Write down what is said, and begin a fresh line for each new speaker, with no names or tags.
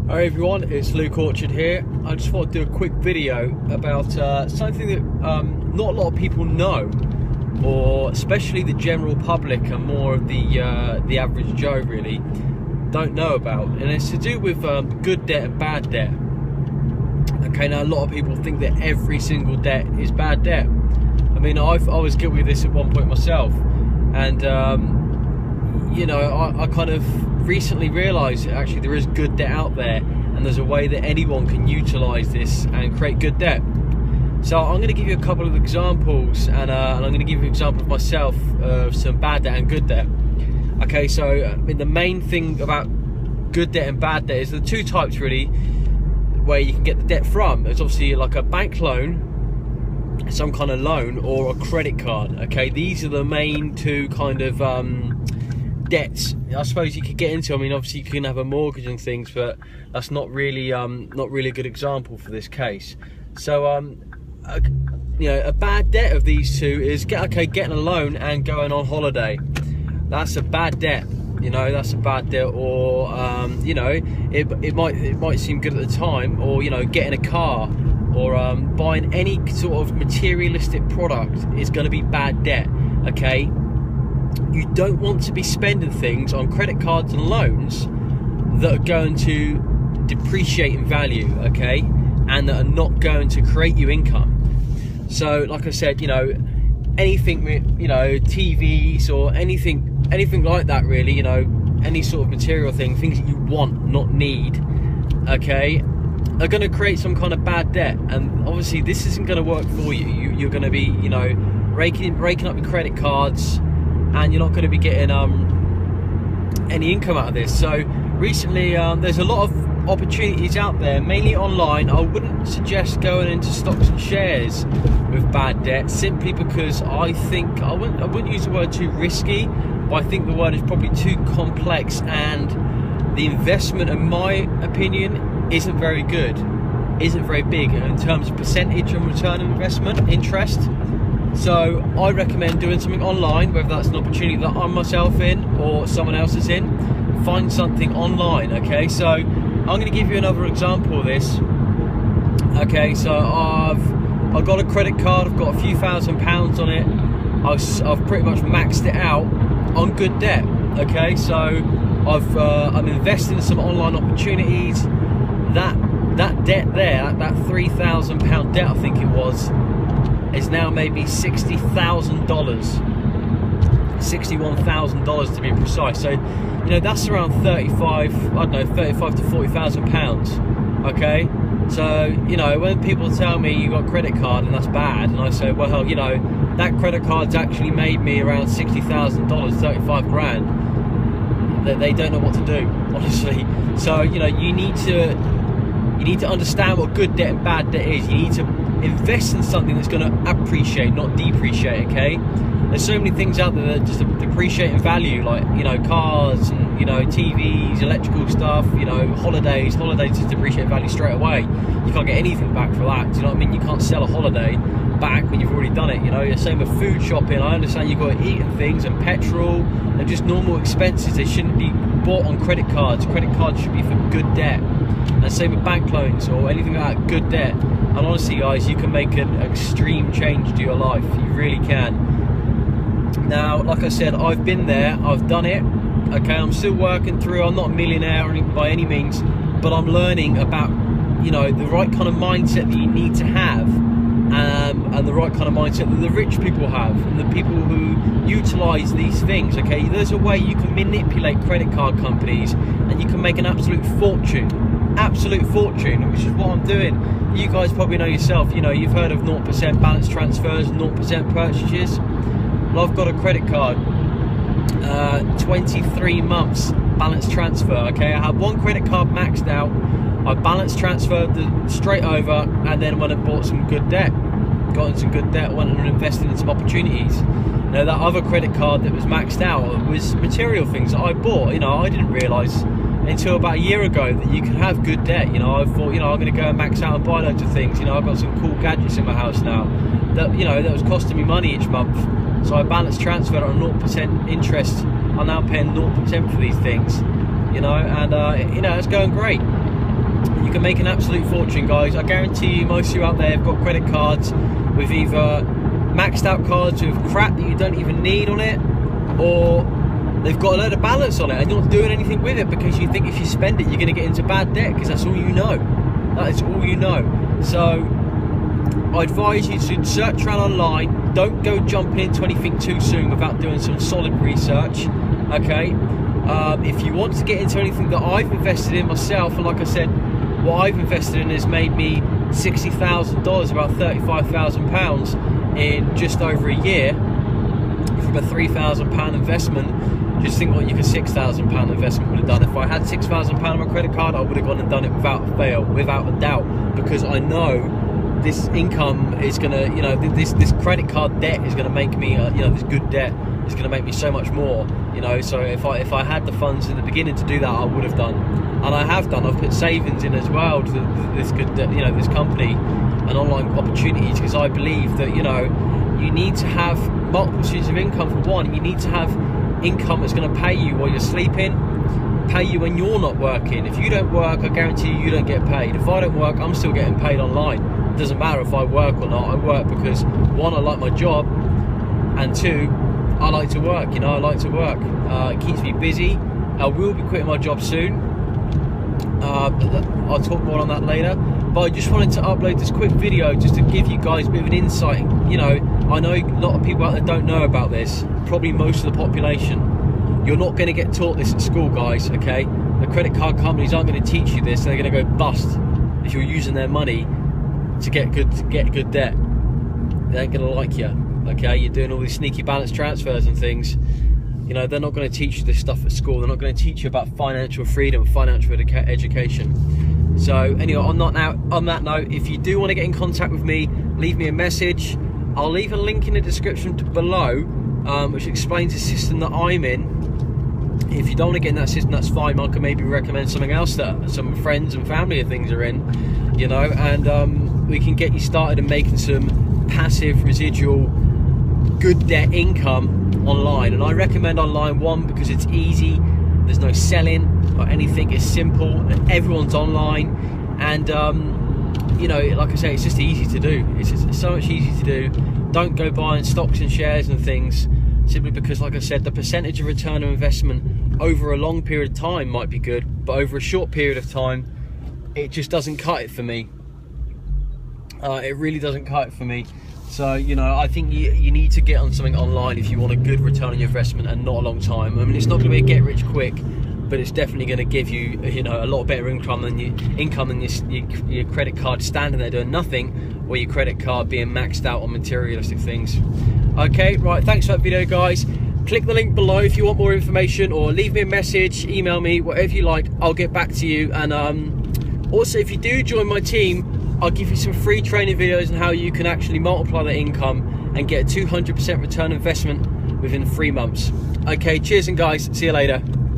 Hi everyone, it's Luke Orchard here. I just thought I'd do a quick video about something that not a lot of people know, or especially the general public and more of the average Joe really don't know about, and it's to do with good debt and bad debt. Okay, now a lot of people think that every single debt is bad debt. I mean, I was guilty of this at one point myself, and you know, I kind of recently realised that actually there is good debt out there, and there's a way that anyone can utilise this and create good debt. So I'm going to give you a couple of examples, and I'm going to give you an example of myself of some bad debt and good debt. Okay, so I mean, the main thing about good debt and bad debt is the two types really where you can get the debt from. There's obviously like a bank loan, some kind of loan, or a credit card. Okay, these are the main two kind of debts I suppose you could get into. I mean, obviously you can have a mortgage and things, but that's not really a good example for this case. So you know, a bad debt of these two is getting a loan and going on holiday. That's a bad debt, you know, that's a bad debt. Or you know, it might seem good at the time, or you know, getting a car, or buying any sort of materialistic product is going to be bad debt. Okay, you don't want to be spending things on credit cards and loans that are going to depreciate in value, okay, and that are not going to create you income. So like I said, you know, anything, you know, TVs or anything like that really, you know, any sort of material thing, things that you want, not need, okay, are going to create some kind of bad debt. And obviously this isn't going to work for you. You're going to be, you know, raking up your credit cards, and you're not going to be getting any income out of this. So recently there's a lot of opportunities out there, mainly online. I wouldn't suggest going into stocks and shares with bad debt, simply because I think I wouldn't use the word too risky, but I think the word is probably too complex, and the investment, in my opinion, isn't very good, isn't very big in terms of percentage and return on investment, interest. So I recommend doing something online, whether that's an opportunity that I'm myself in or someone else is in. Find something online, okay? So I'm going to give you another example of this. Okay, so I've got a credit card, I've got a few £1,000s on it. I've pretty much maxed it out on good debt. Okay, so I'm investing in some online opportunities. That debt there, that £3,000 debt, I think it was, is now maybe $60,000, $61,000 to be precise. So, you know, that's around 35 to 40,000 pounds. Okay, so you know, when people tell me you got a credit card and that's bad, and I say, well, you know, that credit card's actually made me around $60,000, 35 grand. That they don't know what to do, honestly. So you know, you need to understand what good debt and bad debt is. You need to invest in something that's going to appreciate, not depreciate. Okay, there's so many things out there that just depreciate in value, like, you know, cars and, you know, TVs, electrical stuff, you know, holidays just depreciate in value straight away. You can't get anything back for that. Do you know what I mean? You can't sell a holiday back when you've already done it. You know, the same with food shopping. I understand you've got to eat and things, and petrol and just normal expenses. They shouldn't be bought on credit cards. Credit cards should be for good debt. And same with bank loans or anything like that, good debt. And honestly guys, you can make an extreme change to your life. You really can. Now, like I said, I've been there, I've done it. Okay, I'm still working through. I'm not a millionaire by any means, but I'm learning about, you know, the right kind of mindset that you need to have, and the right kind of mindset that the rich people have, and the people who utilize these things. Okay, there's a way you can manipulate credit card companies, and you can make an absolute fortune, which is what I'm doing. You guys probably know yourself. You know, you've heard of 0% balance transfers, 0% purchases. Well, I've got a credit card, 23 months balance transfer. Okay, I had one credit card maxed out. I balance transferred straight over, and then when I bought some good debt, got in some good debt, went and invested in some opportunities. Now, that other credit card that was maxed out was material things that I bought. You know, I didn't realise until about a year ago that you could have good debt. You know, I thought, you know, I'm going to go and max out and buy loads of things. You know, I've got some cool gadgets in my house now that, you know, that was costing me money each month. So I balance transferred on 0% interest. I'm now paying 0% for these things, you know, and you know, it's going great. You can make an absolute fortune, guys. I guarantee you most of you out there have got credit cards with either maxed out cards with crap that you don't even need on it, or they've got a load of balance on it and you're not doing anything with it because you think if you spend it you're going to get into bad debt, because that's all you know. That is all you know. So I advise you to search around online. Don't go jumping into anything too soon without doing some solid research, okay? If you want to get into anything that I've invested in myself, and like I said, what I've invested in has made me $60,000, about £35,000 in just over a year, from a £3,000 investment. Just think what your £6,000 investment would have done. If I had £6,000 on my credit card, I would have gone and done it without fail, without a doubt, because I know this income is gonna, you know, this credit card debt is gonna make me, you know, this good debt is gonna make me so much more, you know. So if I had the funds in the beginning to do that, I would have done, and I have done. I've put savings in as well to this good, you know, this company and online opportunities, because I believe that, you know, you need to have multiple sources of income. For one, you need to have income that's going to pay you while you're sleeping, pay you when you're not working. If you don't work, I guarantee you don't get paid. If I don't work, I'm still getting paid online. It doesn't matter if I work or not. I work because, one, I like my job, and two, I like to work. You know, I like to work. It keeps me busy. I will be quitting my job soon. I'll talk more on that later, but I just wanted to upload this quick video just to give you guys a bit of an insight. You know, I know a lot of people out there don't know about this, probably most of the population. You're not going to get taught this at school, guys, okay? The credit card companies aren't going to teach you this. They're going to go bust if you're using their money to get good debt. They ain't going to like you, okay? You're doing all these sneaky balance transfers and things. You know, they're not going to teach you this stuff at school. They're not going to teach you about financial freedom, financial education. So anyway, on that note, if you do want to get in contact with me, leave me a message. I'll leave a link in the description below, which explains the system that I'm in. If you don't want to get in that system, that's fine. I can maybe recommend something else that some friends and family and things are in, you know, and we can get you started in making some passive residual good debt income online. And I recommend online, one, because it's easy, there's no selling or anything, it's simple, and everyone's online, and you know, like I say, it's just easy to do. It's so much easy to do. Don't go buying stocks and shares and things, simply because, like I said, the percentage of return on investment over a long period of time might be good, but over a short period of time, it just doesn't cut it for me. It really doesn't cut it for me. So, you know, I think you need to get on something online if you want a good return on your investment and not a long time. I mean, it's not going to be a get rich quick, but it's definitely going to give you, you know, a lot better income than your credit card standing there doing nothing, or your credit card being maxed out on materialistic things. Okay, right, thanks for that video, guys. Click the link below if you want more information, or leave me a message, email me, whatever you like. I'll get back to you. And also, if you do join my team, I'll give you some free training videos on how you can actually multiply that income and get a 200% return on investment within 3 months. Okay, cheers, and guys, see you later.